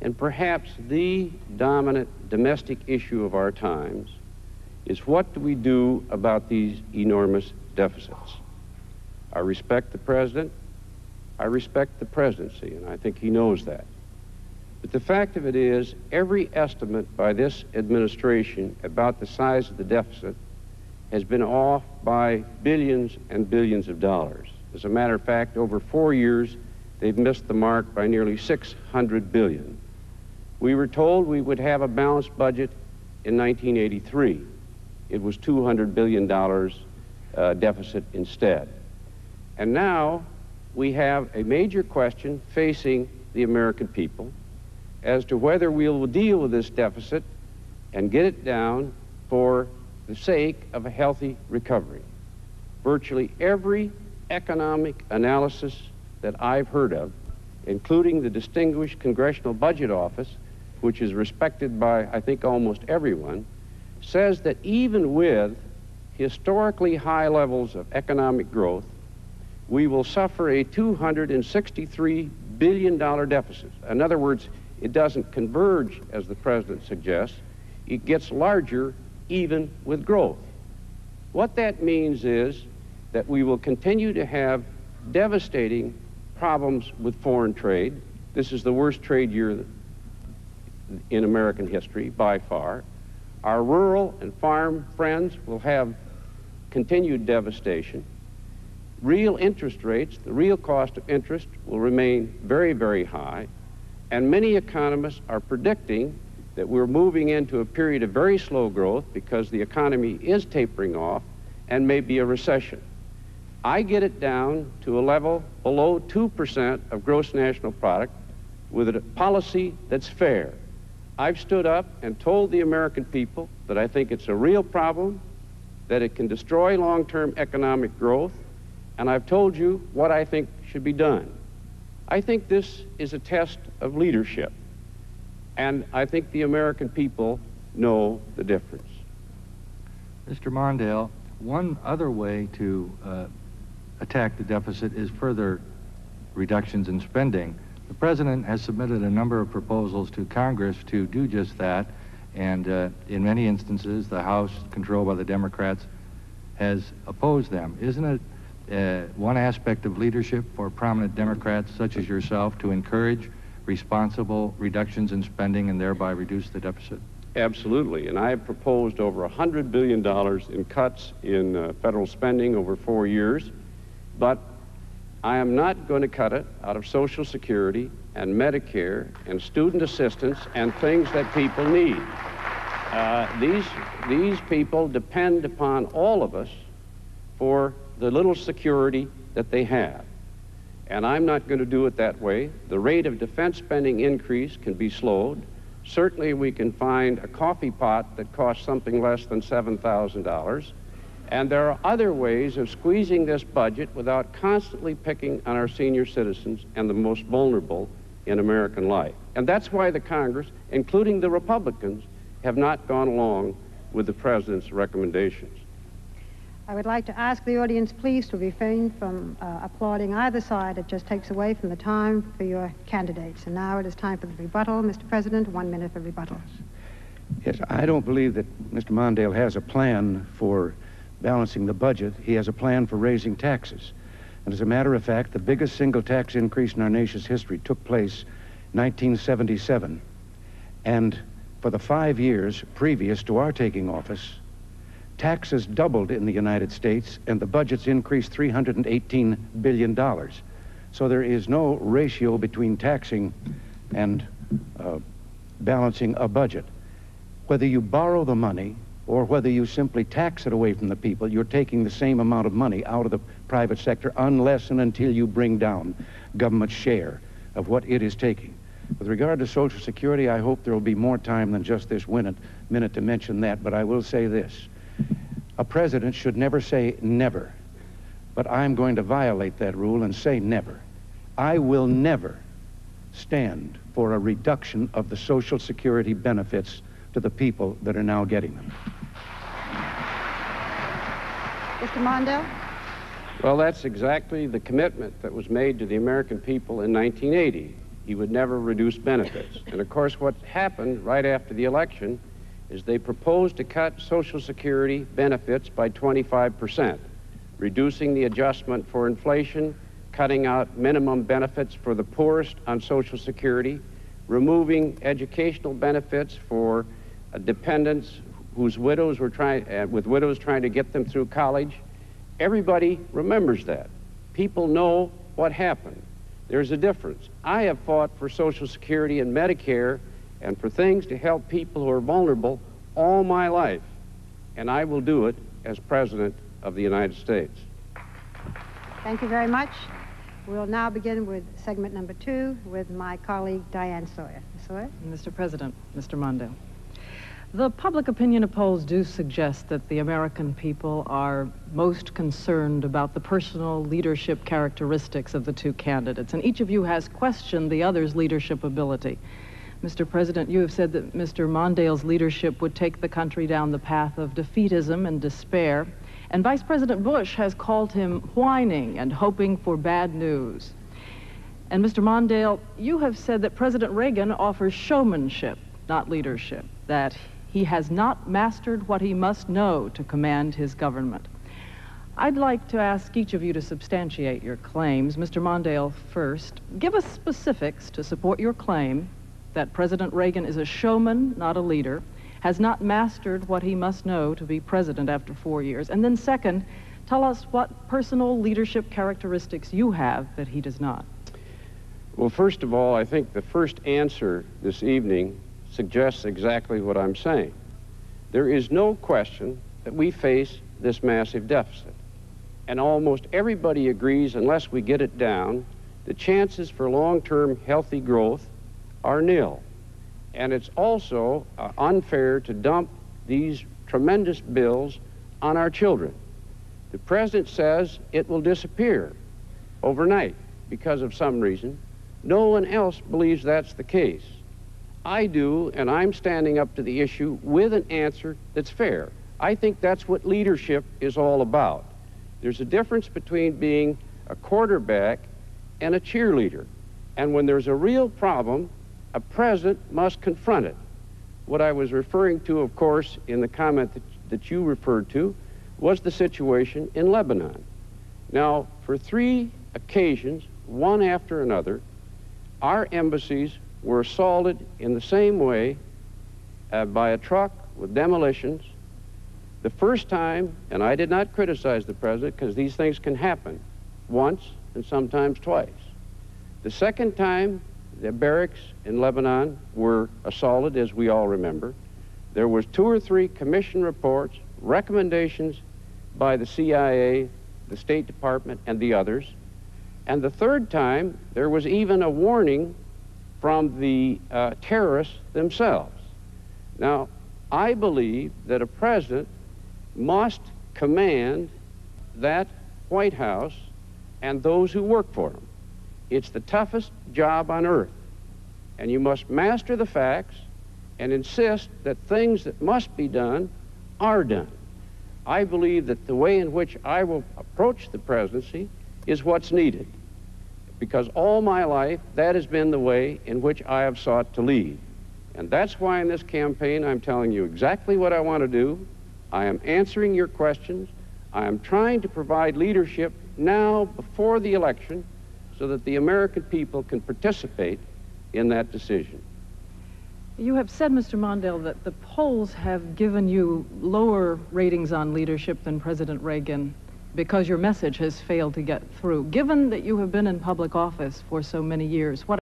And perhaps the dominant domestic issue of our times is, what do we do about these enormous deficits? I respect the president. I respect the presidency, and I think he knows that. But the fact of it is, every estimate by this administration about the size of the deficit has been off by billions and billions of dollars. As a matter of fact, over 4 years, they've missed the mark by nearly $600 billion. We were told we would have a balanced budget in 1983. It was $200 billion deficit instead. And now we have a major question facing the American people as to whether we will deal with this deficit and get it down for the sake of a healthy recovery. Virtually every economic analysis that I've heard of, including the distinguished Congressional Budget Office, which is respected by, I think, almost everyone, says that even with historically high levels of economic growth, we will suffer a $263 billion deficit. In other words, it doesn't converge, as the president suggests. It gets larger even with growth. What that means is that we will continue to have devastating problems with foreign trade. This is the worst trade year in American history, by far. Our rural and farm friends will have continued devastation. Real interest rates, the real cost of interest, will remain very, very high. And many economists are predicting that we're moving into a period of very slow growth because the economy is tapering off and may be a recession. I get it down to a level below 2% of gross national product with a policy that's fair. I've stood up and told the American people that I think it's a real problem, that it can destroy long-term economic growth, and I've told you what I think should be done. I think this is a test of leadership, and I think the American people know the difference. Mr. Mondale, one other way to attack the deficit is further reductions in spending. The president has submitted a number of proposals to Congress to do just that, and in many instances, the House, controlled by the Democrats, has opposed them. Isn't it one aspect of leadership for prominent Democrats such as yourself to encourage responsible reductions in spending and thereby reduce the deficit? Absolutely, and I have proposed over $100 billion in cuts in federal spending over 4 years, but I am not going to cut it out of Social Security and Medicare and student assistance and things that people need. These people depend upon all of us for the little security that they have. And I'm not going to do it that way. The rate of defense spending increase can be slowed. Certainly we can find a coffee pot that costs something less than $7,000. And there are other ways of squeezing this budget without constantly picking on our senior citizens and the most vulnerable in American life. And that's why the Congress, including the Republicans, have not gone along with the president's recommendations. I would like to ask the audience, please, to refrain from applauding either side. It just takes away from the time for your candidates. And now it is time for the rebuttal. Mr. President, 1 minute for rebuttal. Yes, I don't believe that Mr. Mondale has a plan for balancing the budget. He has a plan for raising taxes. And as a matter of fact, the biggest single tax increase in our nation's history took place in 1977. And for the 5 years previous to our taking office, taxes doubled in the United States, and the budgets increased $318 billion. So there is no ratio between taxing and balancing a budget. Whether you borrow the money or whether you simply tax it away from the people, you're taking the same amount of money out of the private sector unless and until you bring down government's share of what it is taking. With regard to Social Security, I hope there will be more time than just this minute to mention that, but I will say this. A president should never say never, but I'm going to violate that rule and say never. I will never stand for a reduction of the Social Security benefits to the people that are now getting them. Mr. Mondale? Well, that's exactly the commitment that was made to the American people in 1980. he would never reduce benefits. And of course, what happened right after the election is they proposed to cut Social Security benefits by 25%, reducing the adjustment for inflation, cutting out minimum benefits for the poorest on Social Security, removing educational benefits for dependents whose widows were widows trying to get them through college. Everybody remembers that. People know what happened. There's a difference. I have fought for Social Security and Medicare and for things to help people who are vulnerable all my life, and I will do it as President of the United States. Thank you very much. We'll now begin with segment number 2 with my colleague Diane Sawyer. Ms. Sawyer? Mr. President, Mr. Mondale, the public opinion polls do suggest that the American people are most concerned about the personal leadership characteristics of the two candidates, and each of you has questioned the other's leadership ability. Mr. President, you have said that Mr. Mondale's leadership would take the country down the path of defeatism and despair, and Vice President Bush has called him whining and hoping for bad news. And Mr. Mondale, you have said that President Reagan offers showmanship, not leadership, that he has not mastered what he must know to command his government. I'd like to ask each of you to substantiate your claims. Mr. Mondale first. Give us specifics to support your claim that President Reagan is a showman, not a leader, has not mastered what he must know to be president after 4 years. And then second, tell us what personal leadership characteristics you have that he does not. Well, first of all, I think the first answer this evening suggests exactly what I'm saying. There is no question that we face this massive deficit. And almost everybody agrees, unless we get it down, the chances for long-term healthy growth are nil. And it's also unfair to dump these tremendous bills on our children. The president says it will disappear overnight because of some reason. No one else believes that's the case. I do, and I'm standing up to the issue with an answer that's fair. I think that's what leadership is all about. There's a difference between being a quarterback and a cheerleader. And when there's a real problem, a president must confront it. What I was referring to, of course, in the comment that you referred to, was the situation in Lebanon. Now, for 3 occasions, one after another, our embassies were assaulted in the same way by a truck with demolitions. The first time, and I did not criticize the president because these things can happen once and sometimes twice. The second time, the barracks in Lebanon were assaulted, as we all remember. There was 2 or 3 commission reports, recommendations by the CIA, the State Department, and the others. And the third time, there was even a warning from the terrorists themselves. Now, I believe that a president must command that White House and those who work for him. It's the toughest job on earth. And you must master the facts and insist that things that must be done are done. I believe that the way in which I will approach the presidency is what's needed, because all my life that has been the way in which I have sought to lead. And that's why in this campaign I'm telling you exactly what I want to do. I am answering your questions. I am trying to provide leadership now before the election so that the American people can participate in that decision. You have said, Mr. Mondale, that the polls have given you lower ratings on leadership than President Reagan because your message has failed to get through. Given that you have been in public office for so many years, what